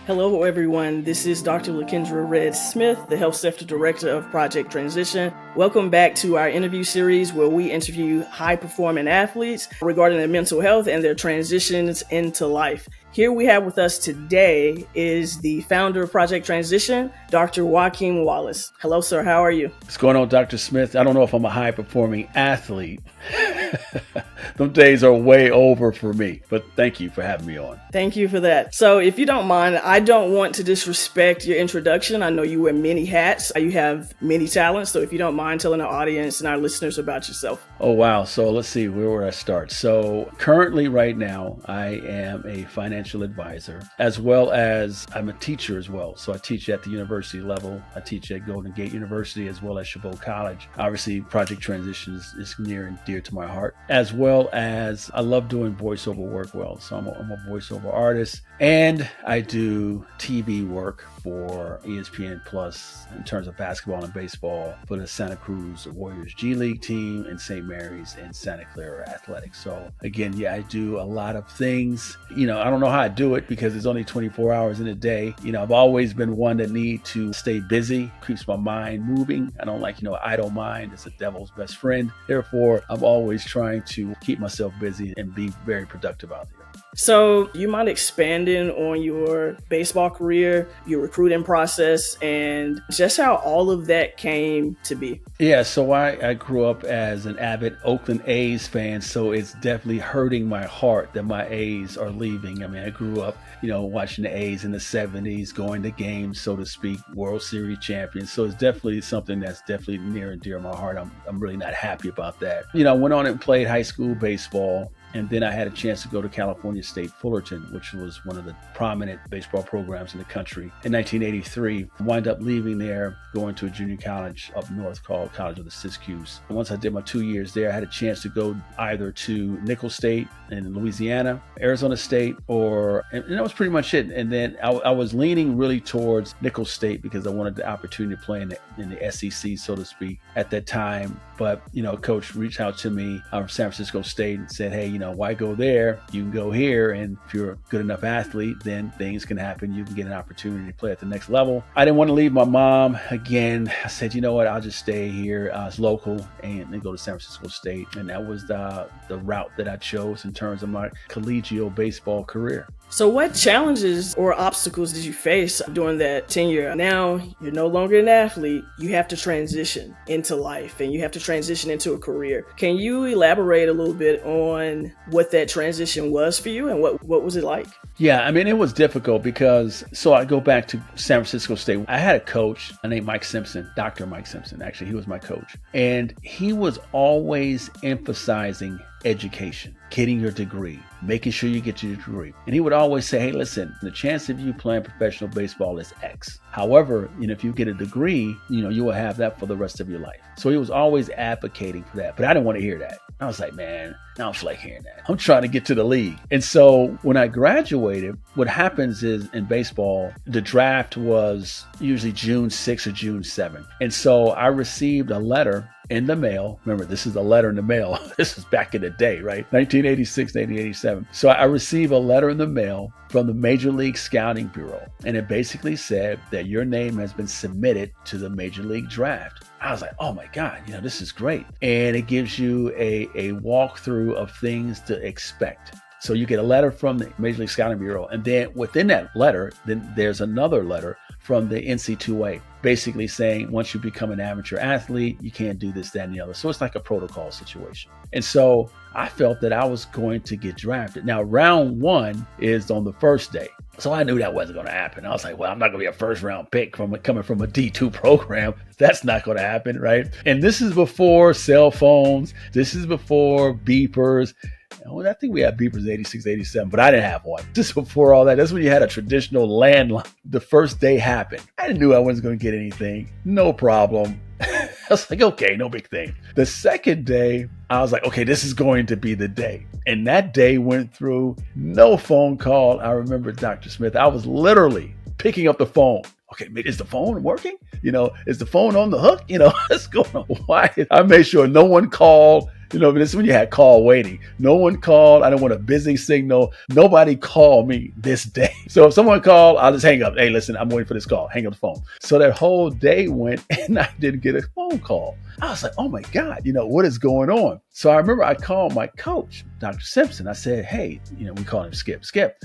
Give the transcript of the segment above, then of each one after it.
Hello, everyone. This is Dr. LaKendra Red Smith, the Health Sector Director of Project Transition. Welcome back to our interview series where we interview high-performing athletes regarding their mental health and their transitions into life. Here we have with us today is the founder of Project Transition, Dr. Joaquin Wallace. Hello, sir. How are you? What's going on, Dr. Smith? I don't know if I'm a high-performing athlete. Them days are way over for me, but thank you for having me on. Thank you for that. So if you don't mind, I don't want to disrespect your introduction. I know you wear many hats. You have many talents. So if you don't mind telling our audience and our listeners about yourself. Oh, wow. So let's see, where I start? So currently right now, I am a financial advisor, as well as I'm a teacher as well. So I teach at the university level. I teach at Golden Gate University as well as Chabot College. Obviously, Project Transition is near and dear to my heart, as well as I love doing voiceover work well. So I'm a voiceover artist, and I do TV work for ESPN Plus in terms of basketball and baseball for the Santa Cruz Warriors G League team and St. Mary's and Santa Clara Athletics. So again, yeah, I do a lot of things. I don't know how I do it because it's only 24 hours in a day. I've always been one that need to stay busy, keeps my mind moving. I don't like, idle mind. It's the devil's best friend. Therefore, I'm always trying to keep myself busy and be very productive out there. So you mind expanding on your baseball career, your recruiting process, and just how all of that came to be? Yeah, so I grew up as an avid Oakland A's fan, so it's definitely hurting my heart that my A's are leaving. I mean, I grew up, watching the A's in the 70s, going to games, so to speak, World Series champions. So it's definitely something that's definitely near and dear to my heart. I'm really not happy about that. I went on and played high school baseball. And then I had a chance to go to California State Fullerton, which was one of the prominent baseball programs in the country. In 1983, I wound up leaving there, going to a junior college up north called College of the Siskiyous. And once I did my 2 years there, I had a chance to go either to Nicholls State in Louisiana, Arizona State, and that was pretty much it. And then I was leaning really towards Nicholls State because I wanted the opportunity to play in the SEC, so to speak, at that time. But, coach reached out to me from San Francisco State and said, hey, why go there? You can go here. And if you're a good enough athlete, then things can happen. You can get an opportunity to play at the next level. I didn't want to leave my mom. Again, I said, you know what? I'll just stay here. It's local and then go to San Francisco State. And that was the route that I chose in terms of my collegiate baseball career. So what challenges or obstacles did you face during that tenure? Now you're no longer an athlete. You have to transition into life and you have to transition into a career. Can you elaborate a little bit on what that transition was for you and what was it like? Yeah, I mean, it was difficult because, so I go back to San Francisco State. I had a coach named Mike Simpson, Dr. Mike Simpson. Actually, he was my coach. And he was always emphasizing education, getting your degree, making sure you get your degree. And he would always say, hey, listen, the chance of you playing professional baseball is X. However, if you get a degree, you will have that for the rest of your life. So he was always advocating for that, but I didn't want to hear that. I was like, man, I don't feel like hearing that. I'm trying to get to the league. And so when I graduated, what happens is in baseball, the draft was usually June 6th or June 7th. And so I received a letter in the mail. Remember, this is a letter in the mail. This is back in the day, right? 1986, 1987. So I received a letter in the mail from the Major League Scouting Bureau. And it basically said that your name has been submitted to the Major League Draft. I was like, oh my God, this is great. And it gives you a walkthrough of things to expect. So you get a letter from the Major League Scouting Bureau. And then within that letter, then there's another letter from the NC2A, basically saying once you become an amateur athlete, you can't do this, that, and the other. So it's like a protocol situation. And so I felt that I was going to get drafted. Now, round one is on the first day. So I knew that wasn't going to happen. I was like, well, I'm not going to be a first round pick coming from a D2 program. That's not going to happen, right? And this is before cell phones. This is before beepers. Well, I think we had beepers in 86, 87, but I didn't have one. Just before all that, that's when you had a traditional landline. The first day happened. I knew I wasn't going to get anything. No problem. I was like, okay, no big thing. The second day, I was like, okay, this is going to be the day. And that day went through, no phone call. I remember Dr. Smith, I was literally picking up the phone. Okay, is the phone working? Is the phone on the hook? What's going on? Why? I made sure no one called. But this is when you had call waiting. No one called. I didn't want a busy signal. Nobody called me this day. So if someone called, I'll just hang up. Hey, listen, I'm waiting for this call. Hang up the phone. So that whole day went and I didn't get a phone call. I was like, oh my God, what is going on? So I remember I called my coach, Dr. Simpson. I said, hey, we call him Skip. Skip,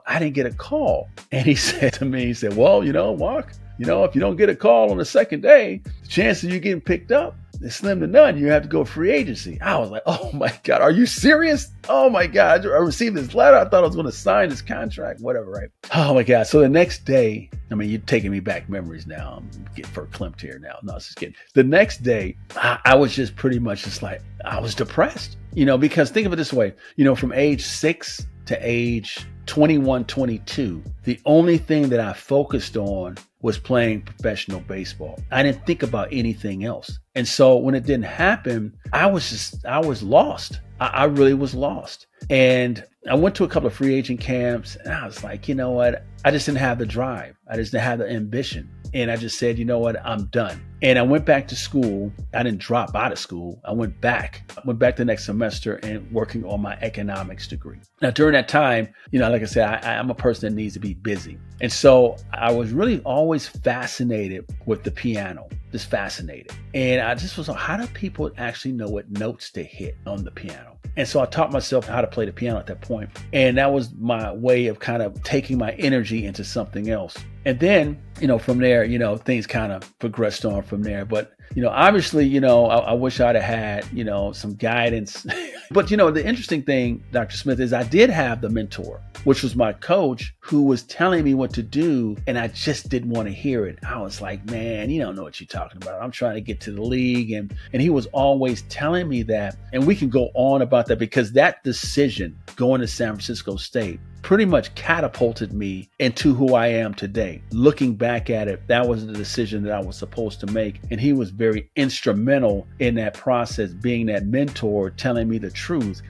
I didn't get a call. And he said to me, well, Mark, if you don't get a call on the second day, the chances of you getting picked up is slim to none. You have to go free agency. I was like, oh my God, are you serious? Oh my God, I received this letter. I thought I was going to sign this contract, whatever, right? Oh my God. So the next day, you're taking me back memories now. I'm getting verklempt here now. No, it's just kidding. The next day, I was just pretty much just like, I was depressed, because think of it this way, from age 6 to age 21, 22, the only thing that I focused on was playing professional baseball. I didn't think about anything else. And so when it didn't happen, I was lost. I really was lost. And I went to a couple of free agent camps and I was like, you know what? I just didn't have the drive. I just didn't have the ambition. And I just said, you know what? I'm done. And I went back to school. I didn't drop out of school. I went back the next semester and working on my economics degree. Now, during that time, like I said, I'm a person that needs to be busy. And so I was really always fascinated with the piano, just fascinated. And I just was like, how do people actually know what notes to hit on the piano? And so I taught myself how to play the piano at that point. And that was my way of kind of taking my energy into something else. And then, from there, things kind of progressed on from there. But, obviously, I wish I'd have had, some guidance. But, the interesting thing, Dr. Smith, is I did have the mentor, which was my coach, who was telling me what to do. And I just didn't want to hear it. I was like, man, you don't know what you're talking about. I'm trying to get to the league. And he was always telling me that. And we can go on about that because that decision going to San Francisco State pretty much catapulted me into who I am today. Looking back at it, that was the decision that I was supposed to make. And he was very instrumental in that process, being that mentor, telling me the truth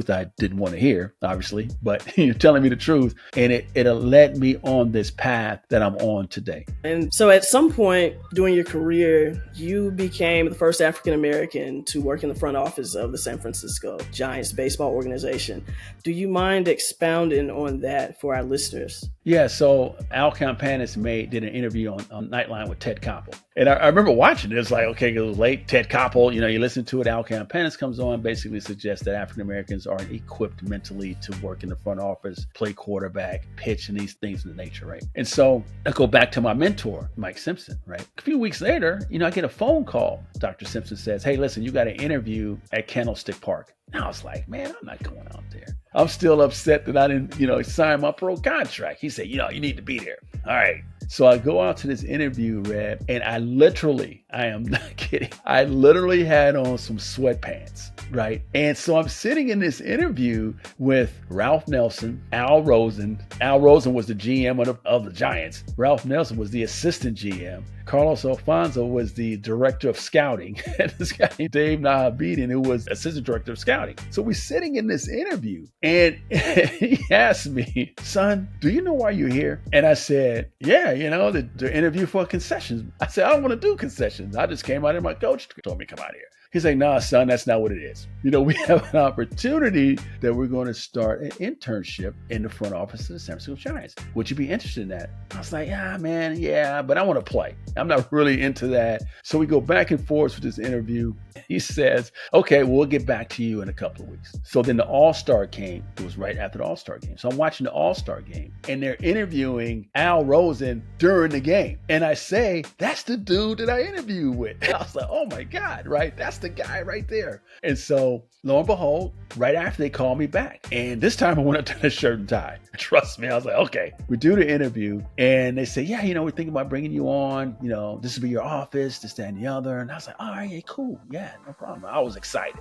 I didn't want to hear, obviously, but telling me the truth. And it led me on this path that I'm on today. And so at some point during your career, you became the first African-American to work in the front office of the San Francisco Giants baseball organization. Do you mind expounding on that for our listeners? Yeah, so Al Campanis did an interview on Nightline with Ted Koppel. And I remember watching it. It's like, okay, it was late. Ted Koppel, you listen to it. Al Campanis comes on, basically suggests that African Americans aren't equipped mentally to work in the front office, play quarterback, pitch, and these things of the nature, right? And so I go back to my mentor, Mike Simpson, right? A few weeks later, I get a phone call. Dr. Simpson says, hey, listen, you got an interview at Candlestick Park. And I was like, man, I'm not going out there. I'm still upset that I didn't, sign my pro contract. He said, you need to be there. All right. So I go out to this interview, Red, and I am not kidding. I literally had on some sweatpants, right? And so I'm sitting in this interview with Ralph Nelson, Al Rosen. Al Rosen was the GM of the Giants. Ralph Nelson was the assistant GM. Carlos Alfonso was the director of scouting. And this guy, Dave Nahabedian, who was assistant director of scouting. So we're sitting in this interview and he asked me, son, do you know why you're here? And I said, yeah, the interview for concessions. I said, I don't want to do concessions. I just came out here. My coach told me to come out here. He's like, nah, son, that's not what it is. We have an opportunity that we're going to start an internship in the front office of the San Francisco Giants. Would you be interested in that? I was like, yeah, man, yeah, but I want to play. I'm not really into that. So we go back and forth with this interview. He says, okay, we'll get back to you in a couple of weeks. So then the All-Star game, it was right after the All-Star game. So I'm watching the All-Star game and they're interviewing Al Rosen during the game. And I say, that's the dude that I interviewed with. I was like, oh my God, right? That's the guy right there. And so lo and behold, right after they called me back. And this time I went up to the shirt and tie. Trust me. I was like, okay, we do the interview. And they say, yeah, we're thinking about bringing you on. This will be your office, this, that, and the other. And I was like, all right, yeah, cool. Yeah, no problem. I was excited.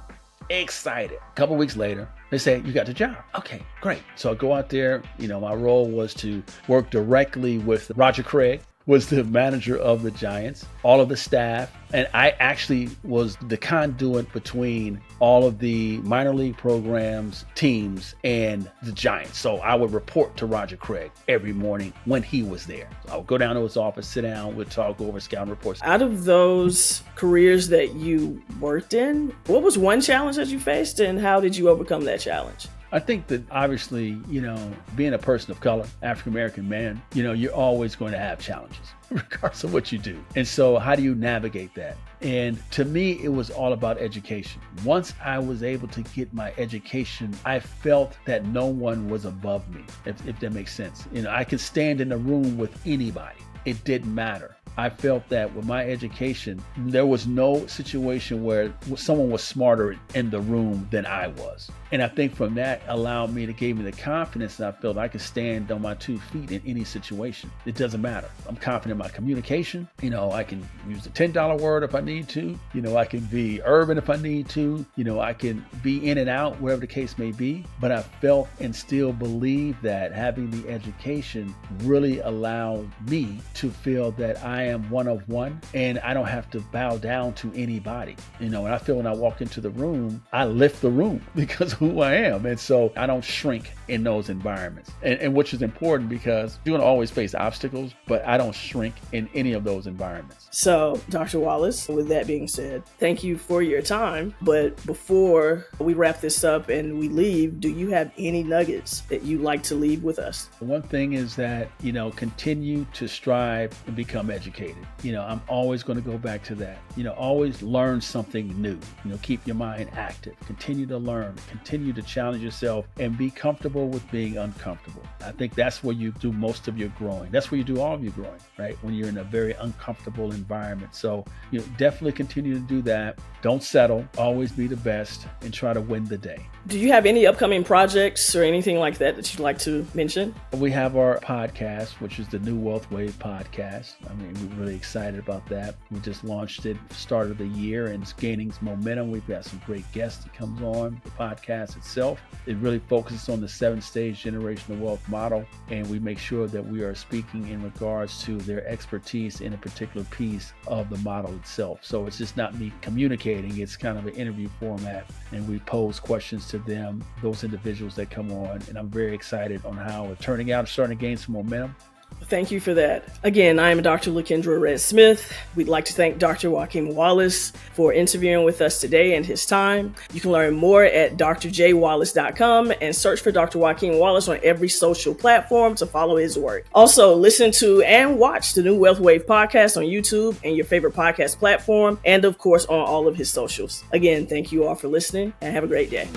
A couple weeks later, they say, you got the job. Okay, great. So I go out there. My role was to work directly with Roger Craig, was the manager of the Giants, all of the staff. And I actually was the conduit between all of the minor league programs, teams, and the Giants. So I would report to Roger Craig every morning when he was there. I would go down to his office, sit down, we'd talk over scouting reports. Out of those careers that you worked in, what was one challenge that you faced and how did you overcome that challenge? I think that obviously, being a person of color, African-American man, you're always going to have challenges, regardless of what you do. And so how do you navigate that? And to me, it was all about education. Once I was able to get my education, I felt that no one was above me, if that makes sense. I could stand in a room with anybody. It didn't matter. I felt that with my education, there was no situation where someone was smarter in the room than I was. And I think from that gave me the confidence that I felt I could stand on my 2 feet in any situation. It doesn't matter. I'm confident in my communication. I can use the $10 word if I need to. I can be urban if I need to. I can be in and out, whatever the case may be. But I felt and still believe that having the education really allowed me to feel that I am one of one and I don't have to bow down to anybody. And I feel when I walk into the room, I lift the room because of who I am. And so I don't shrink in those environments. And which is important because you're going to always face obstacles, but I don't shrink in any of those environments. So, Dr. Wallace, with that being said, thank you for your time. But before we wrap this up and we leave, do you have any nuggets that you'd like to leave with us? One thing is that, continue to strive and become educated. I'm always going to go back to that. Always learn something new. Keep your mind active. Continue to learn. Continue to challenge yourself and be comfortable with being uncomfortable. I think that's where you do most of your growing. That's where you do all of your growing, right? When you're in a very uncomfortable environment. So, definitely continue to do that. Don't settle. Always be the best and try to win the day. Do you have any upcoming projects or anything like that you'd like to mention? We have our podcast, which is the New Wealth Wave podcast. We're really excited about that. We just launched it start of the year and it's gaining momentum. We've got some great guests that comes on the podcast itself. It really focuses on the 7-stage generational wealth model, and we make sure that we are speaking in regards to their expertise in a particular piece of the model itself. So it's just not me communicating, it's kind of an interview format, and we pose questions to them, those individuals that come on, and I'm very excited on how it's turning out, starting to gain some momentum. Thank you for that. Again, I am Dr. Lakendra Red Smith. We'd like to thank Dr. Joaquin Wallace for interviewing with us today and his time. You can learn more at drjwallace.com and search for Dr. Joaquin Wallace on every social platform to follow his work. Also, listen to and watch the New Wealth Wave podcast on YouTube and your favorite podcast platform, and of course on all of his socials. Again, thank you all for listening and have a great day.